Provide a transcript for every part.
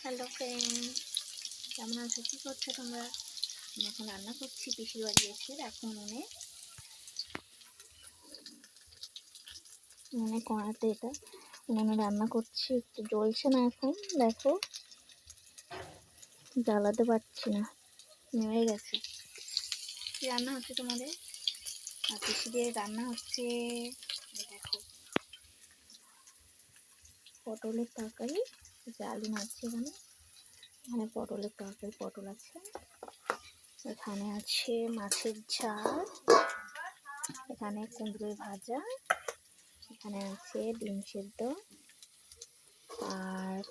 Hello friend, কেমন আছো? কী করছো তোমরা? আমি এখন রান্না করছি। পিসির বাড়ি এসে এখন উনুনে কড়াতে উনুনে রান্না করছি। একটু জ্বলছে না, এখন দেখো জ্বালাতে পারছি না, নেমে গেছে। কী রান্না হচ্ছে তোমাদের? আর পিসিদের রান্না হচ্ছে দেখো, পটলের তরকারি, আলু মারছি। এখানে পটলের তরকারি, পটল আছে। এখানে আছে মাছের ঝাল, এখানে কুমড়োর ভাজা, এখানে আছে ডিম সেদ্ধ, আর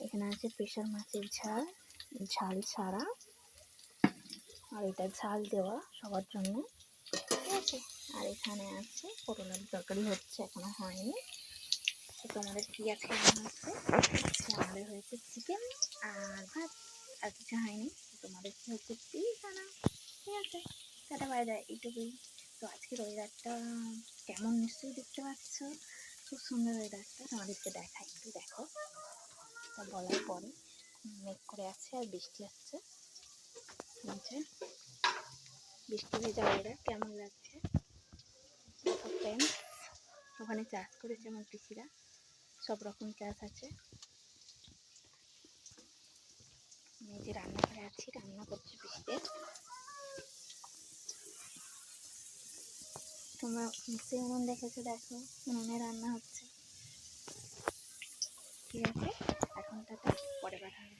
এখানে আছে প্রেশার মাছের ঝাল, ঝাল ছাড়া, আর এটা ঝাল দেওয়া সবার জন্য, ঠিক আছে। আর এখানে আছে পটলের তরকারি হচ্ছে, এখনো হয়নি। তোমাদের কি আজকে রান্না হচ্ছে? আমাদের হয়েছে চিকেন আর ভাত, আর কিছু হয়নি। তোমাদের কি হচ্ছে? প্লিজ জানাও, ঠিক আছে। টাটা বাই বাই, এইটুকুই। তো আজকের ওয়েদারটা কেমন নিশ্চয়ই দেখতে পাচ্ছ, খুব সুন্দর ওয়েদারটা। তোমাদেরকে দেখাই, একটু দেখো। তা বলার পরে মেঘ করে আছে আর বৃষ্টি হচ্ছে, বৃষ্টি ভেজা ওয়েদার কেমন লাগছে দেখো ফ্রেন্ডস। ওখানে চাষ করেছে আমার পিসিরা, সব রকম চাষ আছে। আমি যে রান্নাঘরে আছি, রান্না করছি পিসিদের। তোমরা নিশ্চয়ই উনুন দেখেছো, দেখো উনুনে রান্না হচ্ছে, ঠিক আছে। এখন টাটা, পরে কথা হবে।